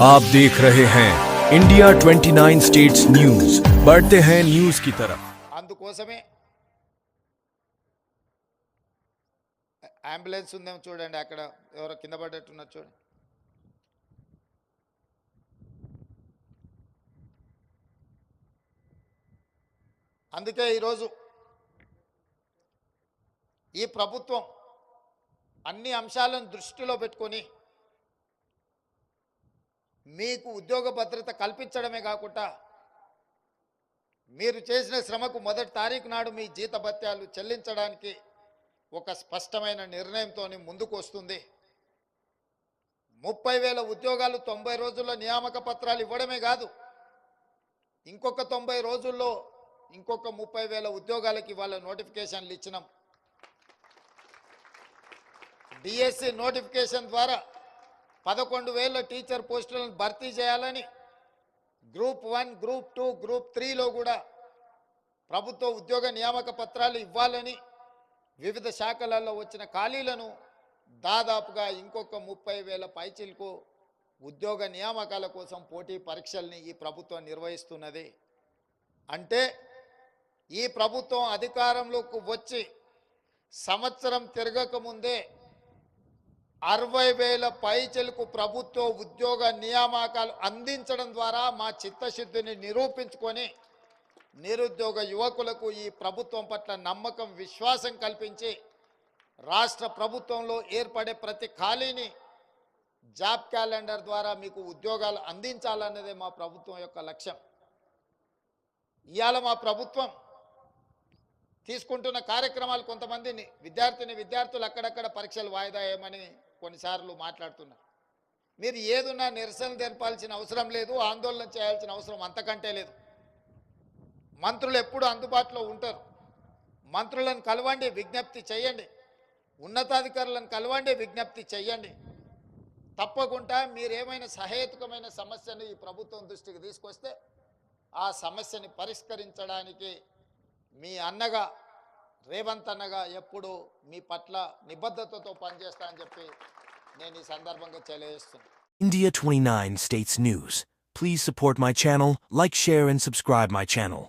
आप देख रहे हैं इंडिया 29 स्टेट्स न्यूज। बढ़ते हैं न्यूज की तरफ। అందుకోసమే అంబులెన్స్ ఉందేమో చూడండి, అక్కడ ఎవరో కింద పడ్డట్టున్నారు చూడండి. అందుకే ఈరోజు ఈ ప్రభుత్వం అన్ని అంశాలను దృష్టిలో పెట్టుకొని మీకు ఉద్యోగ భద్రత కల్పించడమే కాకుండా మీరు చేసిన శ్రమకు మొదటి తారీఖు నాడు మీ జీతభత్యాలు చెల్లించడానికి ఒక స్పష్టమైన నిర్ణయంతో ముందుకు వస్తుంది. 30,000 ఉద్యోగాలు 90 రోజుల్లో నియామక పత్రాలు ఇవ్వడమే కాదు, ఇంకొక 90 రోజుల్లో ఇంకొక 30,000 ఉద్యోగాలకి ఇవాళ నోటిఫికేషన్లు ఇచ్చినాం. డిఎస్సి నోటిఫికేషన్ ద్వారా 11,000 టీచర్ పోస్టులను భర్తీ చేయాలని, గ్రూప్ 1, గ్రూప్ 2, గ్రూప్ 3లో కూడా ప్రభుత్వ ఉద్యోగ నియామక పత్రాలు ఇవ్వాలని, వివిధ శాఖలలో వచ్చిన ఖాళీలను దాదాపుగా ఇంకొక 30,000 పైచిలకు ఉద్యోగ నియామకాల కోసం పోటీ పరీక్షల్ని ఈ ప్రభుత్వం నిర్వహిస్తున్నది. అంటే ఈ ప్రభుత్వం అధికారంలోకి వచ్చి సంవత్సరం తిరగకముందే 60,000 పైచిలకు ప్రభుత్వ ఉద్యోగ నియామకాలు అందించడం ద్వారా మా చిత్తశుద్ధిని నిరూపించుకొని నిరుద్యోగ యువకులకు ఈ ప్రభుత్వం పట్ల నమ్మకం, విశ్వాసం కల్పించి రాష్ట్ర ప్రభుత్వంలో ఏర్పడే ప్రతి ఖాళీని జాబ్ క్యాలెండర్ ద్వారా మీకు ఉద్యోగాలు అందించాలన్నదే మా ప్రభుత్వం యొక్క లక్ష్యం. ఇవాళ మా ప్రభుత్వం తీసుకుంటున్న కార్యక్రమాలు, కొంతమందిని విద్యార్థులు అక్కడక్కడ పరీక్షలు వాయిదా వేయమని కొన్నిసార్లు మాట్లాడుతున్నారు. మీరు ఏదున్నా నిరసన తెలపాల్సిన అవసరం లేదు, ఆందోళన చేయాల్సిన అవసరం అంతకంటే లేదు. మంత్రులు ఎప్పుడు అందుబాటులో ఉంటారు. మంత్రులను కలవండి, విజ్ఞప్తి చేయండి. ఉన్నతాధికారులను కలవండి, విజ్ఞప్తి చేయండి. తప్పకుండా మీరేమైనా సహేతుకమైన సమస్యను ఈ ప్రభుత్వం దృష్టికి తీసుకొస్తే ఆ సమస్యని పరిష్కరించడానికి మీ అన్నగా, రేవంత్ అన్నగా ఎప్పుడు మీ పట్ల నిబద్ధతతో పనిచేస్తా అని చెప్పి నేను ఈ సందర్భంగా తెలియజేస్తున్నాను. India 29 States News. Please support my channel, like, share and subscribe my channel.